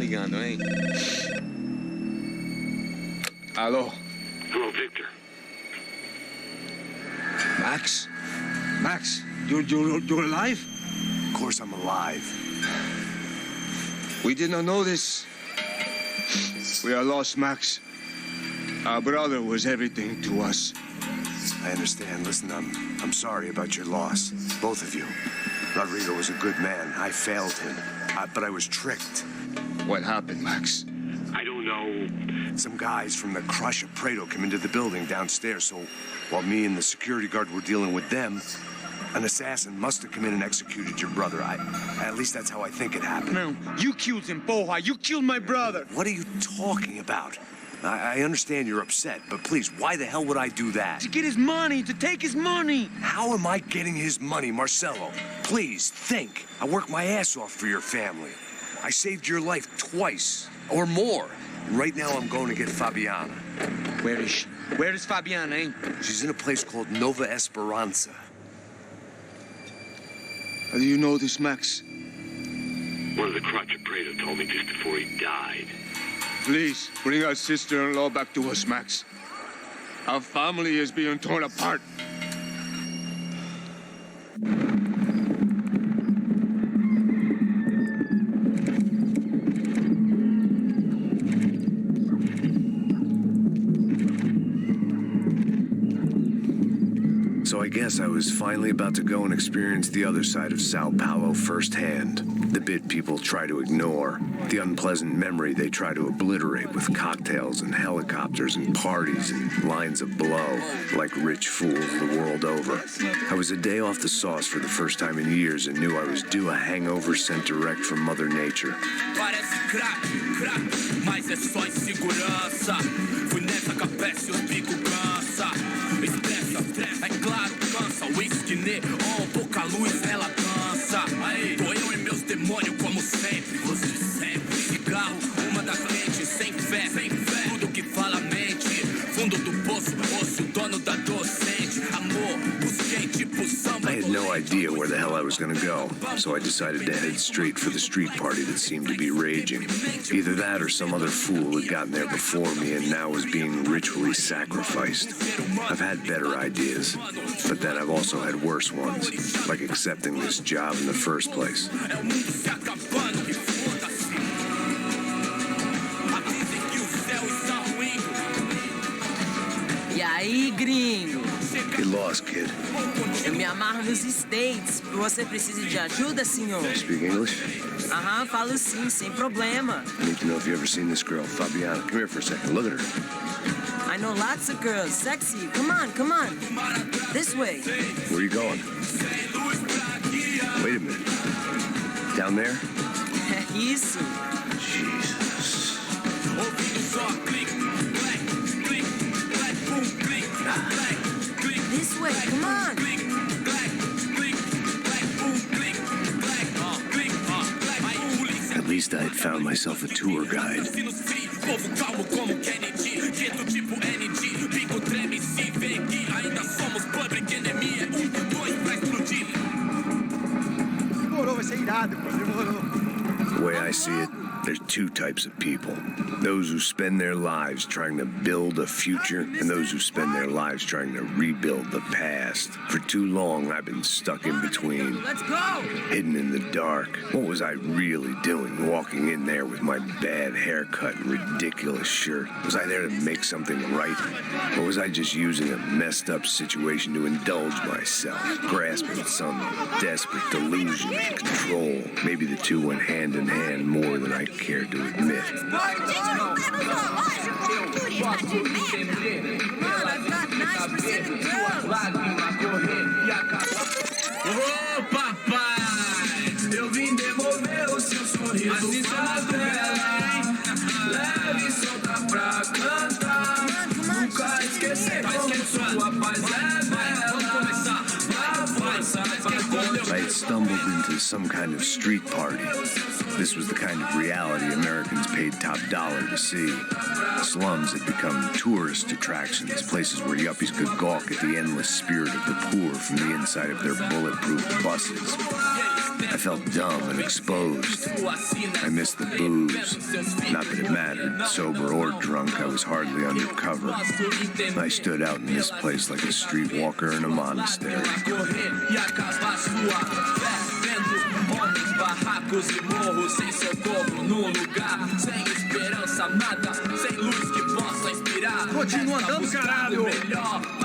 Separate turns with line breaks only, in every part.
ligando, hein? Alô?
Hello, Victor.
Max? Max, you're alive?
Of course I'm alive.
We did not know this. We are lost, Max. Our brother was everything to us.
I understand. Listen, I'm sorry about your loss. Both of you. Rodrigo was a good man. I failed him. But I was tricked.
What happened, Max?
I don't know.
Some guys from the Crush of Prado came into the building downstairs, so while me and the security guard were dealing with them, an assassin must have come in and executed your brother. At least that's how I think it happened.
No, you killed him, Poja. You killed my brother.
What are you talking about? I understand you're upset, but please, why the hell would I do that?
To get his money, to take his money.
How am I getting his money, Marcelo? Please, think. I worked my ass off for your family. I saved your life twice, or more. Right now, I'm going to get Fabiana.
Where is she? Where is Fabiana, eh?
She's in a place called Nova Esperanza.
How do you know this, Max?
One of the Crotch of Prado told me just before he died.
Please, bring our sister-in-law back to us, Max. Our family is being torn apart.
So I guess I was finally about to go and experience the other side of Sao Paulo firsthand. The bit people try to ignore. The unpleasant memory they try to obliterate with cocktails and helicopters and parties and lines of blow, like rich fools the world over. I was a day off the sauce for the first time in years and knew I was due a hangover sent direct from Mother Nature.
Parece crack, mas é só insegurança. Fui nessa capeste, o pico cansa. Estressa, é claro, cansa. Whisky neon, pouca luz, ela dança. Aí, tô eu e meus demônios como sempre. Gosto de sempre. Cigarro, uma das mentes, sem fé. Tudo que fala mente. Fundo do poço, osso, dono da docente. Amor, busquei tipo samba.
I had no idea where the hell I was gonna go, so I decided to head straight for the street party that seemed to be raging. Either that or some other fool had gotten there before me and now was being ritually sacrificed. I've had better ideas, but then I've also had worse ones, like accepting this job in the first place.
E aí, gringo?
Get lost, kid.
Eu me amarro nos States. Você precisa de ajuda, senhor?
Speak English?
Aham, falo sim, sem problema.
I need to know if you've ever seen this girl, Fabiana. Come here for a second. Look at her.
I know lots of girls. Sexy. Come on, come on. This way.
Where are you going? Wait a minute. Down there?
Isso.
Jesus.
This way, come on.
At least I had found myself a tour guide.
Povo calmo como Kennedy, quieto tipo ND. Pico treme se vê que ainda somos public enemy. É 1, 2 pra explodir.
Demorou, vai ser irado, pô. Demorou.
The way I see it, there's two types of people. Those who spend their lives trying to build a future, and those who spend their lives trying to rebuild the past. For too long, I've been stuck in between.
Let's go.
Hidden in the dark. What was I really doing walking in there with my bad haircut and ridiculous shirt? Was I there to make something right? Or was I just using a messed up situation to indulge myself, grasping at some desperate delusion of control? Maybe the two went hand in hand more than I cared to admit.
Mano, I've got 9% of girls.
Ô papai, eu vim devolver o seu sorriso. Assim favela, leve e solta pra cantar. Nunca esquecer como sua paz é bela.
I had stumbled into some kind of street party. This was the kind of reality Americans paid top dollar to see. Slums had become tourist attractions, places where yuppies could gawk at the endless spirit of the poor from the inside of their bulletproof buses. I felt dumb and exposed. I missed the booze. Not that it mattered. Sober or drunk, I was hardly undercover. I stood out in this place like a streetwalker in a monastery.
Barracos e morros sem socorro num lugar sem esperança, nada, sem luz que possa inspirar.
Continua andando, caralho!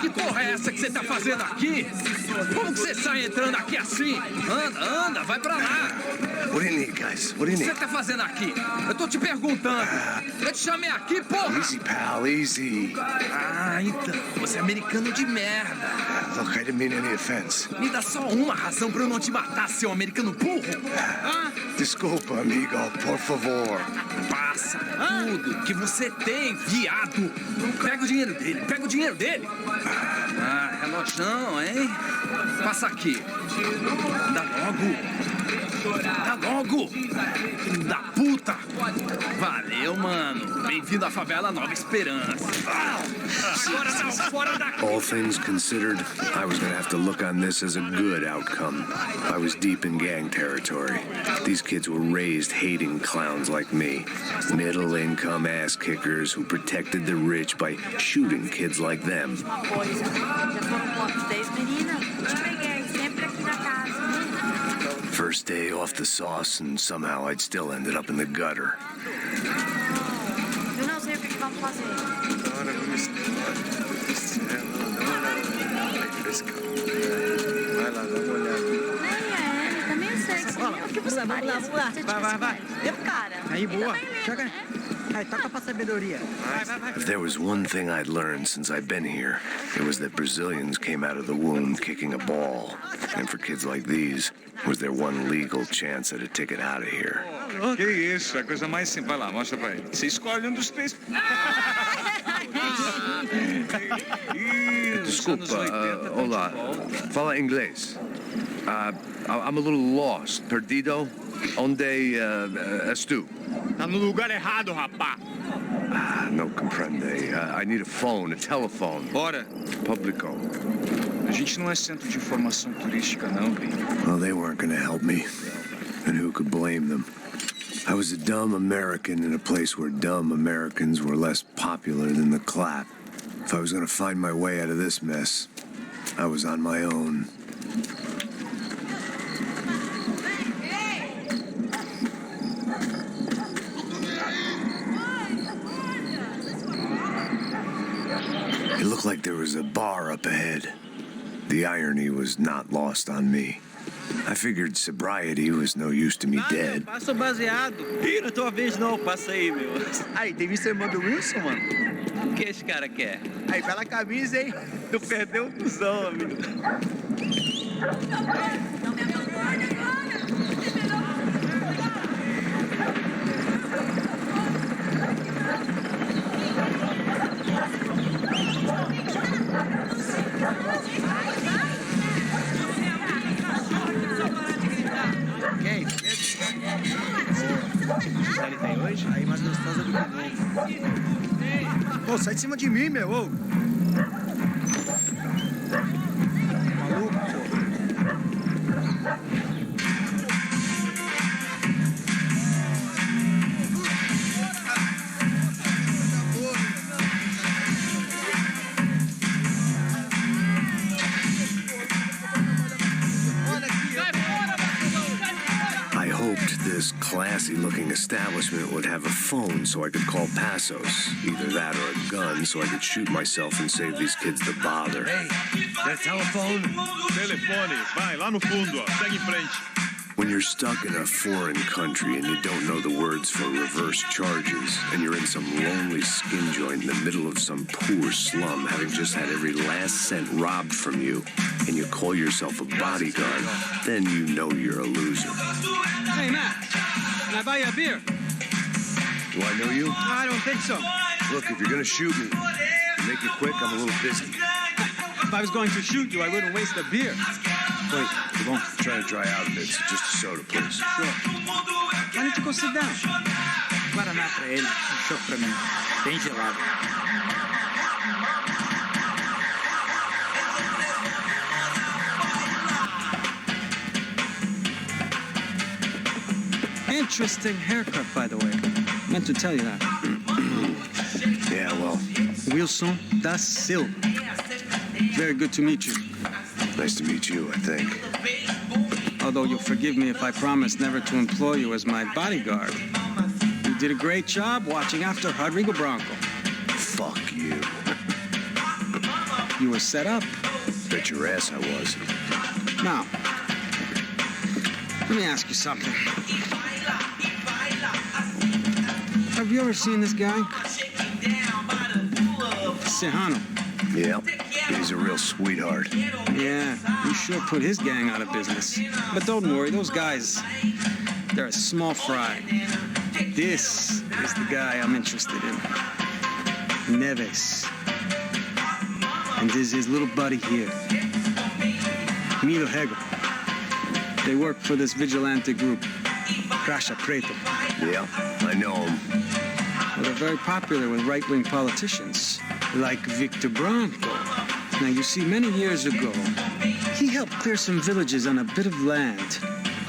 Que porra é essa que você tá fazendo aqui? Como que você sai entrando aqui assim? Anda, vai pra lá!
What do you need, guys? What do you
O que
need?
você tá fazendo aqui? Eu tô te perguntando. Eu te chamei aqui, porra!
Easy, pal, easy.
Ah, então. Você é americano de merda.
Look, I didn't mean any offense.
Me dá só uma razão pra eu não te matar, seu americano burro. Ah,
Desculpa, amigo, por favor.
passa tudo que você tem, viado. Pega o dinheiro dele. Ah, relojão, hein? Passa aqui. Dá logo. Filho da puta. Valeu, mano. Bem-vindo à favela Nova Esperança. Agora não, fora daqui.
All things considered, I was gonna have to look on this as a good outcome. I was deep in gang territory. These kids were raised hating clowns like me. Middle-income ass-kickers who protected the rich by shooting kids like them.
Uma coisa. Já foram quantos? 10 meninas? Te peguei, sempre aqui na casa.
First day off the sauce, and somehow I'd still ended up in the gutter.
Eu não sei o que vamos fazer.
Vai lá, dá uma olhada.
Nem também sei que o que você faria se você tivesse
Vai.
com cara.
Aí, boa.
Também lembra,
Chega.
né?
Aí, toca pra sabedoria. Vai.
If there was one thing I'd learned since I'd been here, it was that Brazilians came out of the womb kicking a ball. And for kids like these, was their one legal chance at a ticket out of here.
Que isso, é a coisa mais simples. Vai lá, mostra pra ele. Você escolhe um dos três.
Desculpa, olá. Fala inglês. I'm a little lost. Perdido? Onde és tu?
Tá no lugar errado, rapá.
No comprende. I need a phone, a telephone.
Bora.
Publico.
A gente não é centro de informação turística, não, Payne.
Well, they weren't gonna help me. And who could blame them? I was a dumb American in a place where dumb Americans were less popular than the clap. If I was gonna find my way out of this mess, I was on my own. It looked like there was a bar up ahead. The irony was not lost on me. I figured sobriety was no use to me dead.
Passa o baseado. Ih, não é tua vez não, passa aí, meu. Aí, tem visto a irmã do Wilson, mano? O que esse cara quer? Aí, bela camisa, hein? Tu perdeu um cuzão, amigo. Quem? Ele tem hoje? Aí, mais gostosa do que novo.
Pô, sai de cima de mim, meu. Ô. Maluco, pô.
I hoped this classy-looking establishment would have a phone so I could call Passos. Either that or a gun so I could shoot myself and save these kids the bother.
Hey, that telephone?
Telefone, vai lá no fundo, ó. Segue em frente.
When you're stuck in a foreign country and you don't know the words for reverse charges, and you're in some lonely skin joint in the middle of some poor slum, having just had every last cent robbed from you, and you call yourself a bodyguard, then you know you're a loser.
Hey, Matt. Can I buy you a beer?
Do I know you?
I don't think so.
Look, if you're gonna shoot me, make it quick, I'm a little busy.
If I was going to shoot you, I wouldn't waste a beer.
Wait, come on. I'm trying to dry out a bit, so just a soda, please.
Sure. Why don't you go sit down? Guaraná pra ele, choque pra mim. Bem gelado.
Interesting haircut, by the way. Meant to tell you that.
Yeah, well,
Wilson da Silva. Very good to meet you.
nice to meet you, I think.
Although you'll forgive me if I promise never to employ you as my bodyguard. You did a great job watching after Rodrigo Bronco.
Fuck you.
You were set up.
Bet your ass I was.
Now, let me ask you something. Have you ever seen this guy? Sejano.
Yeah, he's a real sweetheart.
Yeah, you sure put his gang out of business. But don't worry, those guys, they're a small fry. This is the guy I'm interested in. Neves. And this is his little buddy here. Milo Hegel. They work for this vigilante group, Crasha Preto.
Yeah, I know him.
Well, they're very popular with right-wing politicians, like Victor Bronco. Now, you see, many years ago, he helped clear some villages on a bit of land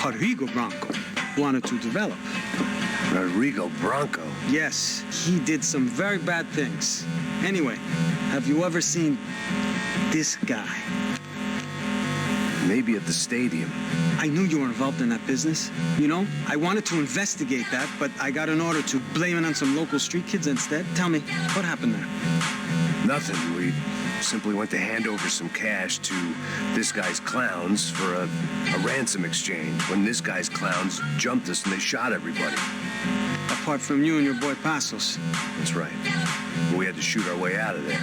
Rodrigo Bronco wanted to develop.
Rodrigo Bronco?
Yes, he did some very bad things. Anyway, have you ever seen this guy?
Maybe at the stadium.
I knew you were involved in that business. You know, I wanted to investigate that, but I got an order to blame it on some local street kids instead. Tell me, what happened there?
Nothing. We simply went to hand over some cash to this guy's clowns for a ransom exchange when this guy's clowns jumped us and they shot everybody.
Apart from you and your boy Passos.
That's right. We had to shoot our way out of there.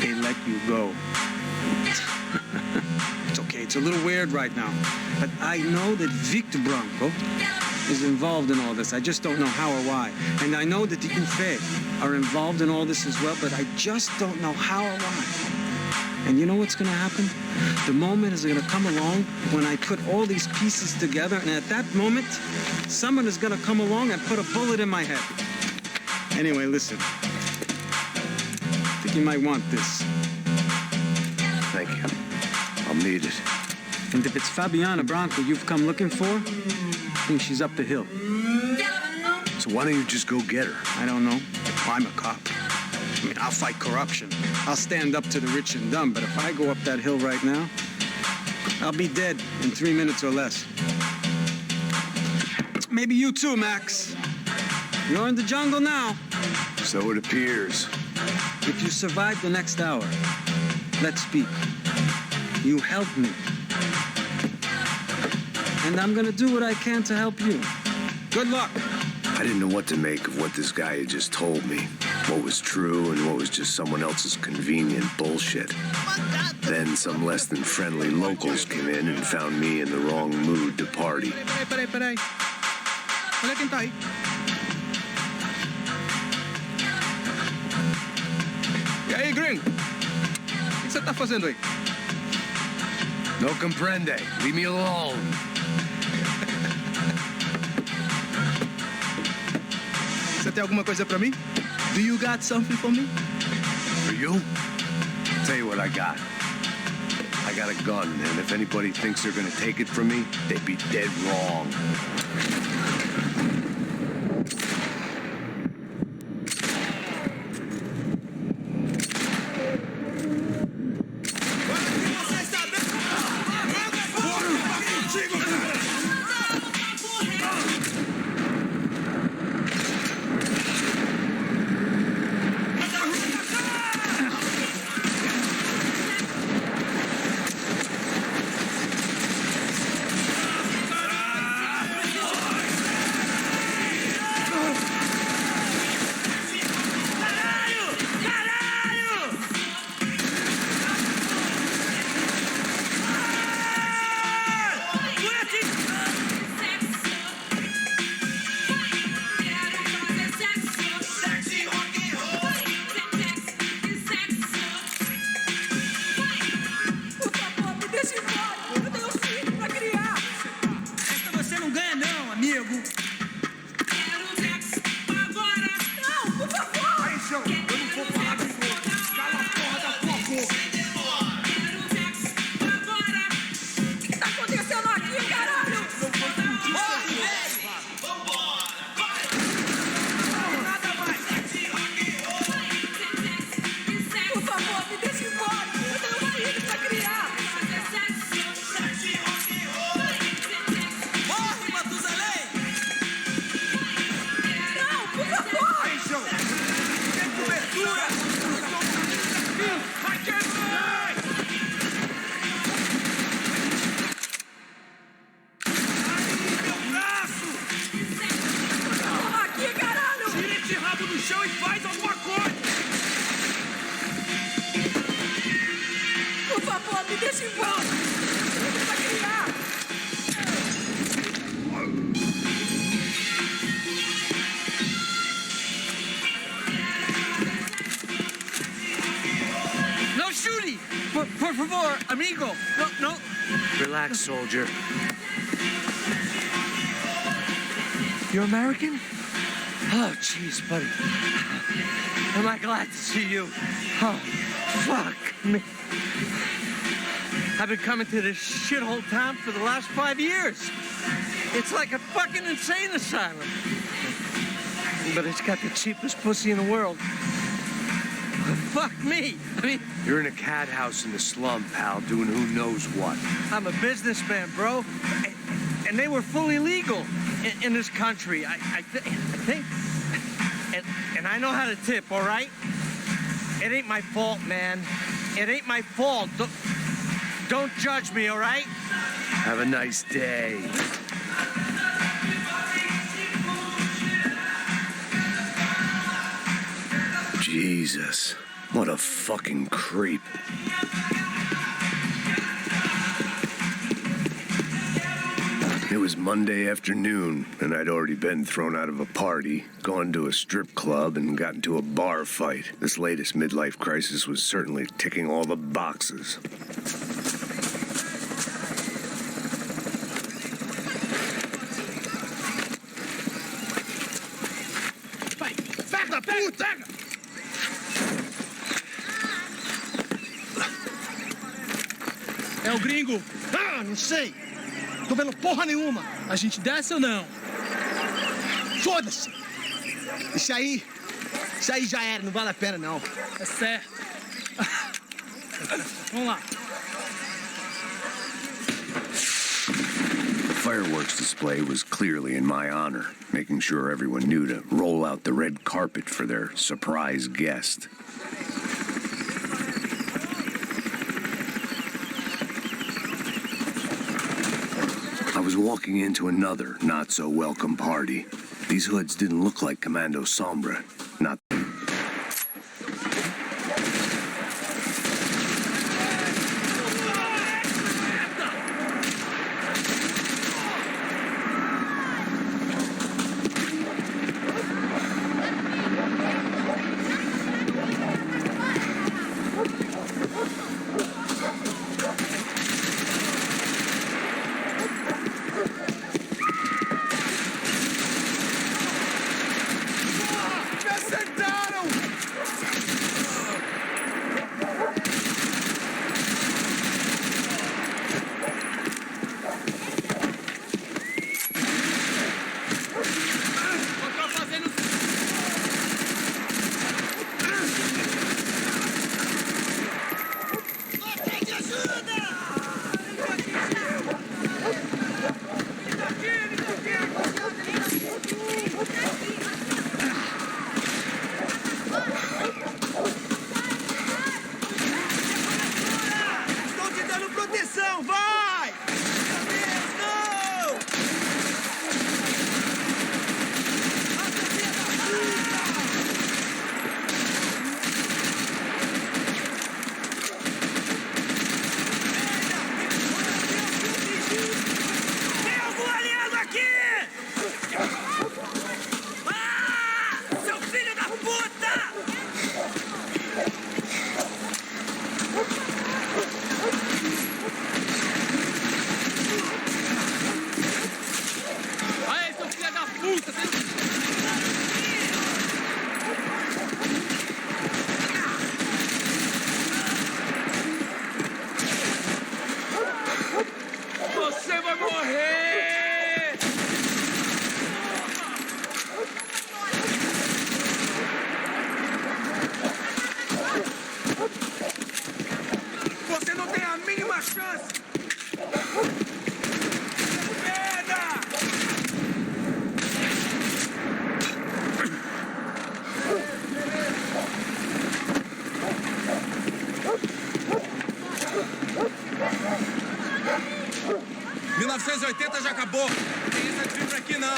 They let you go. It's okay, it's a little weird right now. But I know that Victor Bronco is involved in all this. I just don't know how or why. And I know that the UFE are involved in all this as well, but I just don't know how or why. And you know what's going to happen? The moment is going to come along when I put all these pieces together, and at that moment, someone is going to come along and put a bullet in my head. Anyway, listen. I think you might want this.
Thank you. I'll need it.
And if it's Fabiana Bronco you've come looking for, I think she's up the hill.
So why don't you just go get her?
I don't know. I'm a cop. I mean, I'll fight corruption. I'll stand up to the rich and dumb, but if I go up that hill right now, I'll be dead in 3 minutes or less. Maybe you too, Max. You're in the jungle now.
So it appears.
If you survive the next hour, let's speak. You help me. And I'm gonna do what I can to help you. Good luck.
I didn't know what to make of what this guy had just told me. What was true and what was just someone else's convenient bullshit. Then some less than friendly locals came in and found me in the wrong mood to party.
Peraí. Olha quem tá aí.
E aí, gringo? O que você tá fazendo aí?
No comprende. Leave me alone.
Você tem alguma coisa pra mim? Do you got something for me?
For you? Tell you what I got. I got a gun, and if anybody thinks they're gonna take it from me, they'd be dead wrong.
chão e faz alguma coisa!
Por favor, me deixe em paz. Vai criar.
Não chute! Por favor, amigo! Não!
Relax, soldier.
You're American? Oh, jeez, buddy. Am I glad to see you? Oh, fuck me. I've been coming to this shithole town for the last 5 years. It's like a fucking insane asylum. But it's got the cheapest pussy in the world. Fuck me. I mean,
You're in a cat house in the slum, pal, doing who knows what.
I'm a businessman, bro. And they were fully legal in this country. I think. And I know how to tip, all right? It ain't my fault, man. It ain't my fault. Don't judge me, all right?
Have a nice day. Jesus, what a fucking creep. It was Monday afternoon, and I'd already been thrown out of a party, gone to a strip club, and got into a bar fight. This latest midlife crisis was certainly ticking all the boxes.
Pega, puta!
É o gringo.
Ah, não sei. Tô vendo porra nenhuma.
A gente desce ou não?
Foda-se. Isso aí já era, não vale a pena, não.
É certo. Vamos lá.
The fireworks display was clearly in my honor, making sure everyone knew to roll out the red carpet for their surprise guest. I was walking into another not-so-welcome party. These hoods didn't look like Commando Sombra. Not...
Você vai morrer! Você não tem a mínima chance! Merda!
...1980 já acabou. Não tem essa de vir pra aqui, não.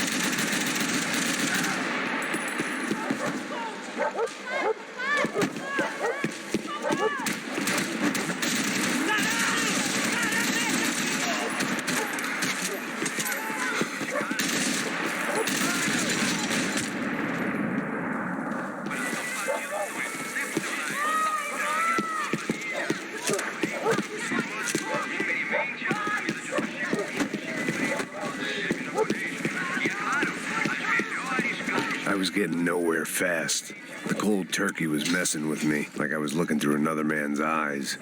I was getting nowhere fast. The cold turkey was messing with me, like I was looking through another man's eyes.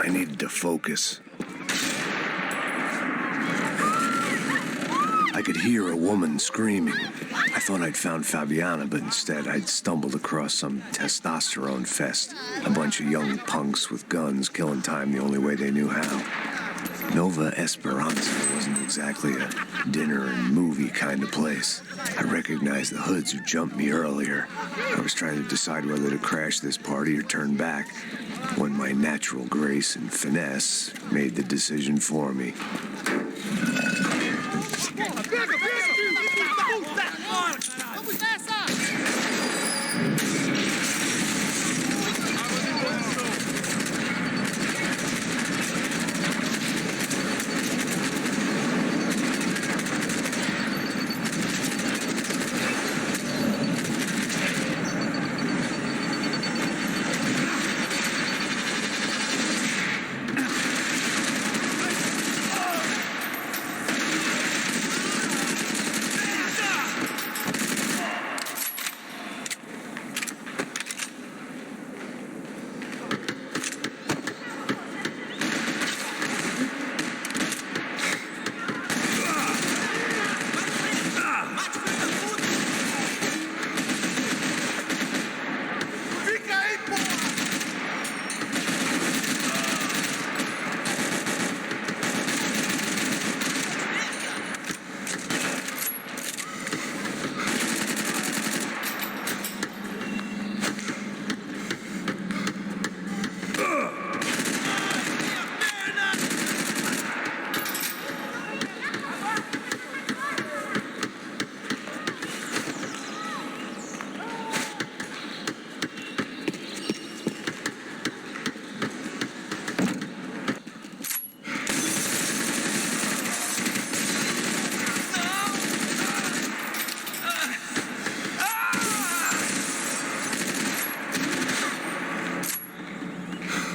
I needed to focus. I could hear a woman screaming. I thought I'd found Fabiana, but instead I'd stumbled across some testosterone fest. A bunch of young punks with guns killing time the only way they knew how. Nova Esperanza wasn't exactly a dinner and movie kind of place. I recognized the hoods who jumped me earlier. I was trying to decide whether to crash this party or turn back, when my natural grace and finesse made the decision for me.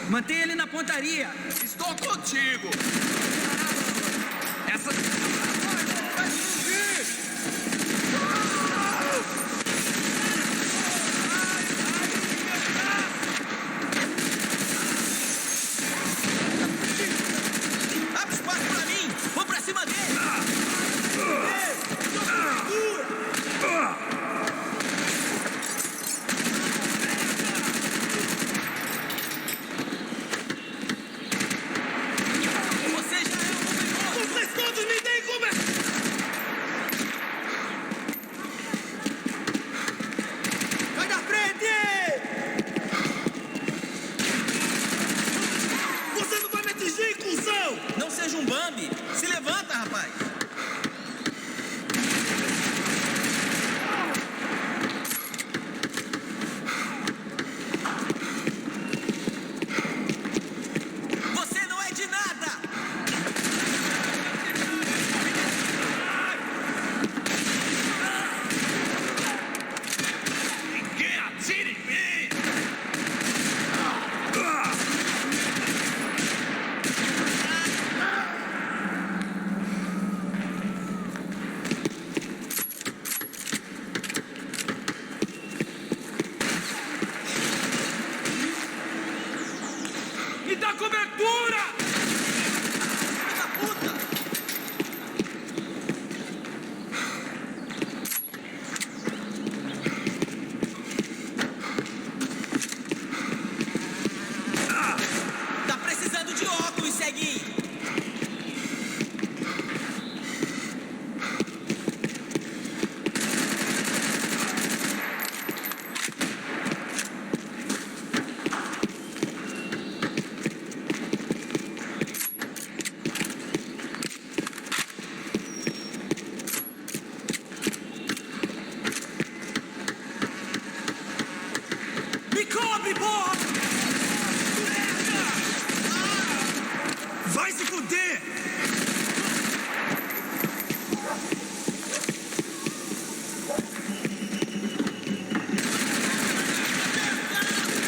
Mantenha ele na pontaria. Estou contigo. Essa... Vai subir! Abre espaço pra mim! Vou pra cima dele! Você porra! Vai se fuder!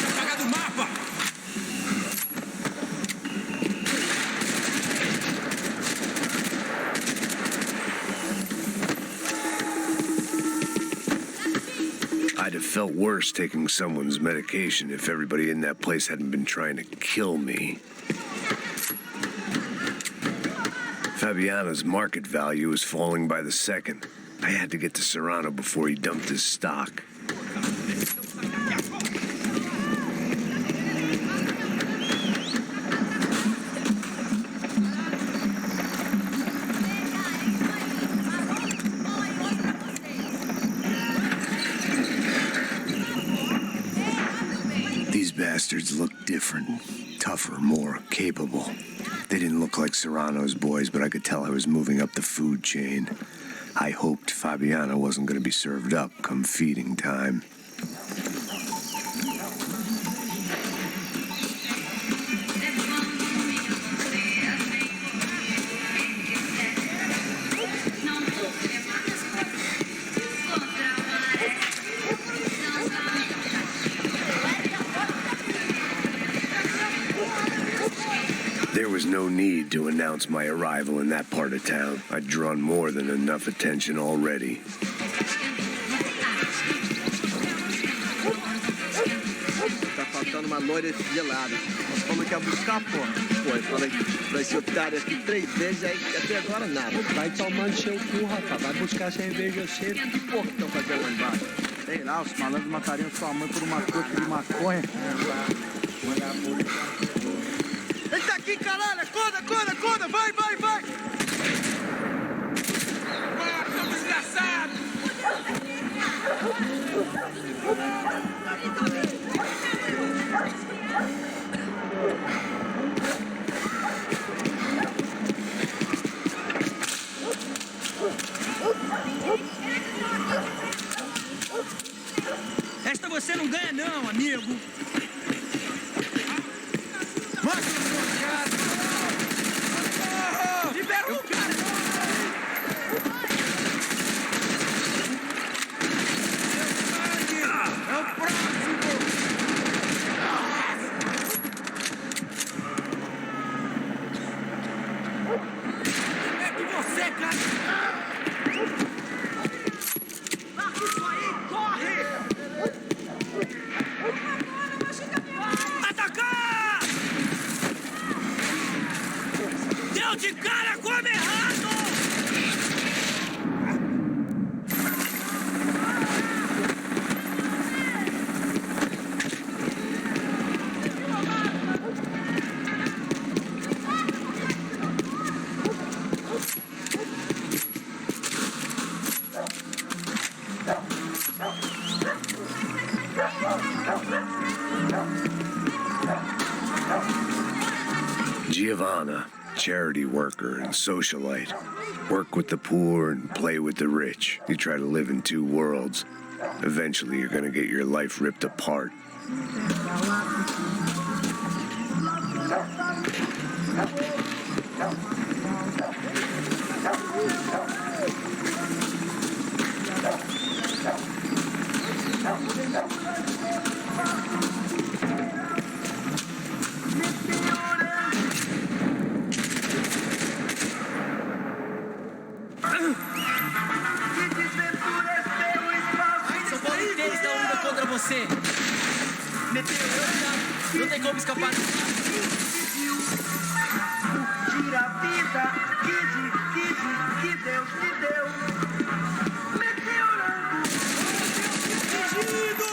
Apagado o mapa!
I'd have felt worse taking someone's medication if everybody in that place hadn't been trying to kill me. Fabiana's market value was falling by the second. I had to get to Serrano before he dumped his stock. These bastards looked different, tougher, more capable. They didn't look like Serrano's boys, but I could tell I was moving up the food chain. I hoped Fabiana wasn't going to be served up come feeding time. There was no need to announce my arrival in that part of town. I'd drawn more than enough attention already.
Tá faltando uma loira gelada. Nós falamos que ia buscar, porra. Pô, eu falei pra esse otário aqui 3 vezes, aí até agora nada.
Vai tomando seu cu, rapaz. Vai buscar cerveja cedo.
Que porra que estão fazendo lá embaixo?
Sei lá, os malandros matariam sua mãe por uma coxa de maconha. Mandar a polícia. Ele tá aqui, caralho! Acorda, acorda, acorda! Vai, vai, vai!
Ah, seu desgraçado!
Esta você não ganha não, amigo.
Libera o cara!
É o próximo!
É que você, cara! Larga isso aí! Corre! Atacar! Deu de cara com o errado!
Giovanna, charity worker and socialite. Work with the poor and play with the rich. You try to live in 2 worlds. Eventually, you're gonna get your life ripped apart.
São Paulo inteiro está unida contra você. Não tem como escapar.
Curtir a vida, que Deus te deu. Meteorando.
Fugido!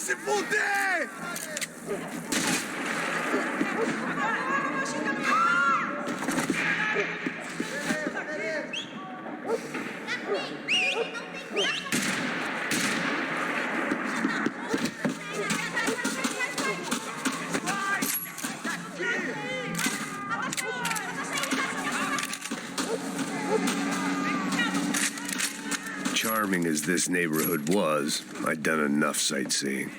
se fuder!
Charming as this neighborhood was, I'd done enough sightseeing.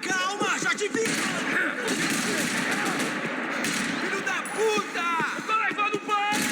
Calma, já te vi! Filho da puta! Eu tô levando banho!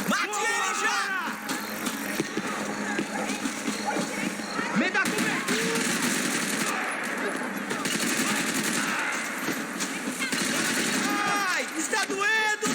Mate ele já! Me dá cobertura! Ai, está doendo!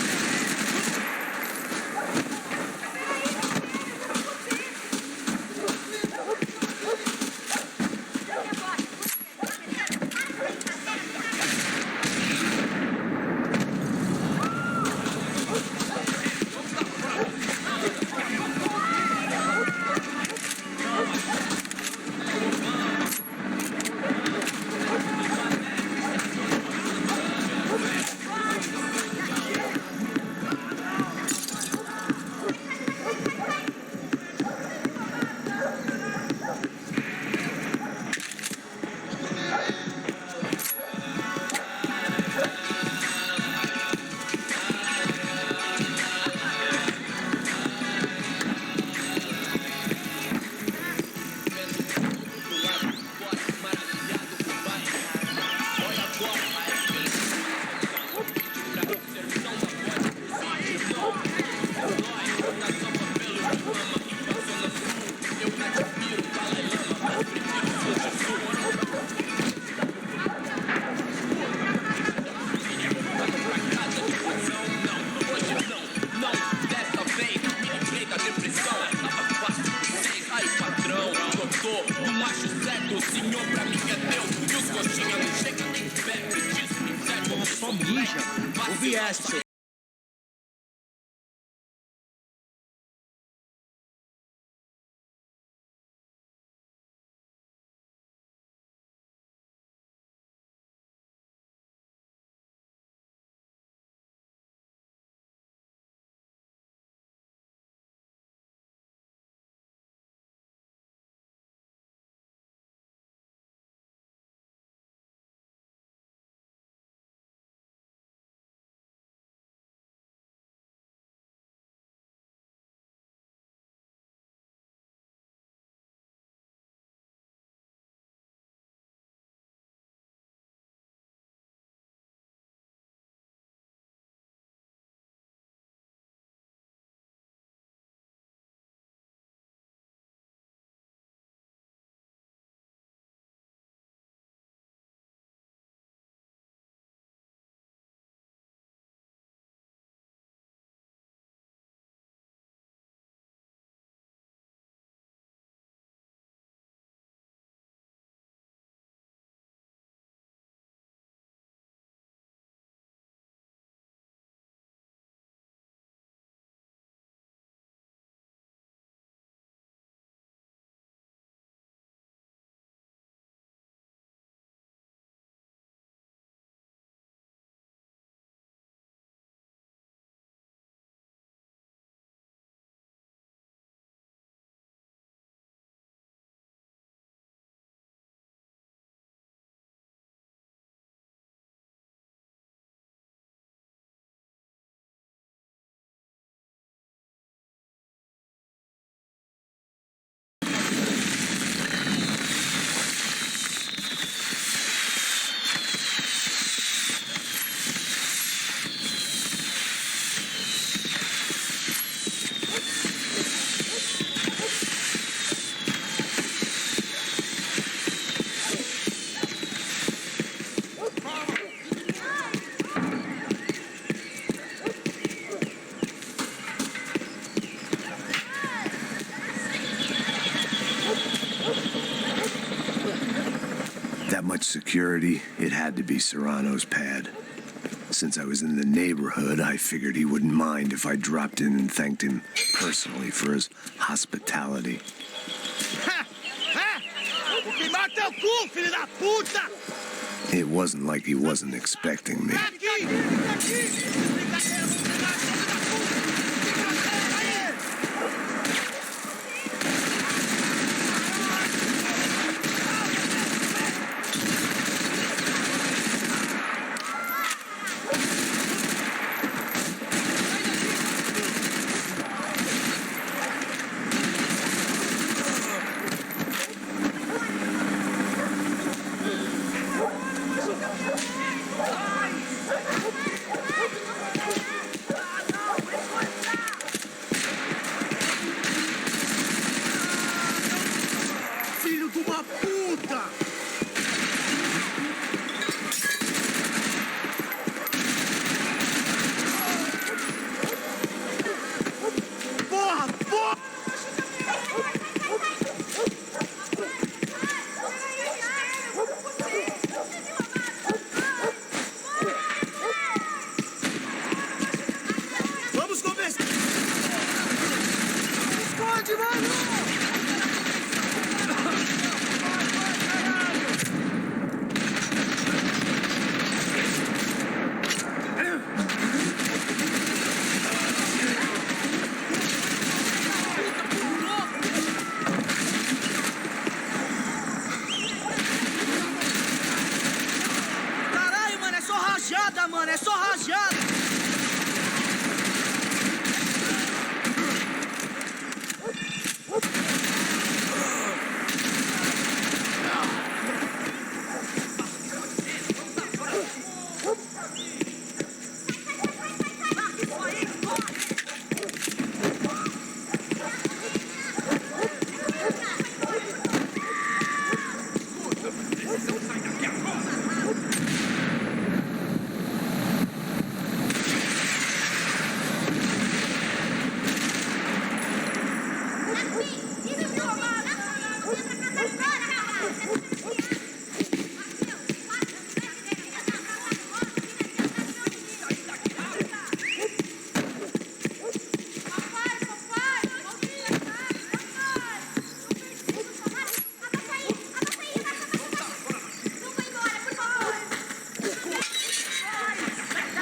O macho certo, o senhor pra mim é Deus. E os coxinha não chega nem perto disso, me serve.
Só mija. Ouvi essa.
about security, it had to be Serrano's pad. Since I was in the neighborhood, I figured he wouldn't mind if I dropped in and thanked him personally for his hospitality. It wasn't like he wasn't expecting me.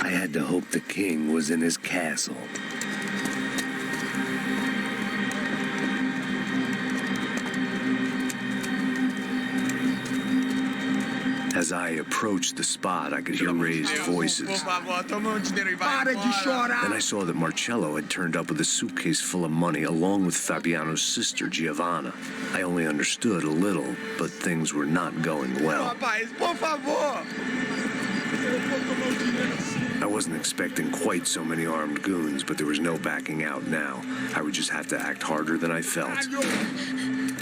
I had to hope the king was in his castle. As I approached the spot, I could hear raised voices. Then I saw that Marcello had turned up with a suitcase full of money along with Fabiano's sister, Giovanna. I only understood a little, but things were not going well. I wasn't expecting quite so many armed goons, but there was no backing out now. I would just have to act harder than I felt.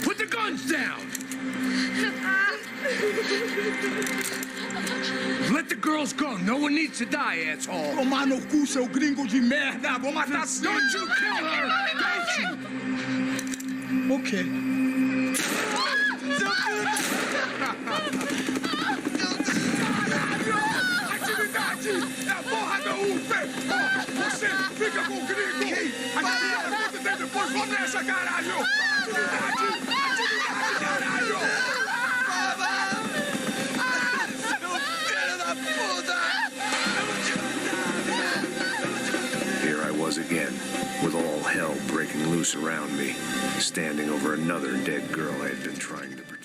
Put the guns down! Let the girls go. No one needs to die, asshole. Tomar no cu, seu gringo de merda. Vou matar sim. Don't you kill her! Don't you? Okay. Atividade é a porra da UFE. Você fica com o gringo. Atividade tem depois. Vamos nessa, caralho. Atividade, caralho.
Here I was again, with all hell breaking loose around me, standing over another dead girl I had been trying to protect.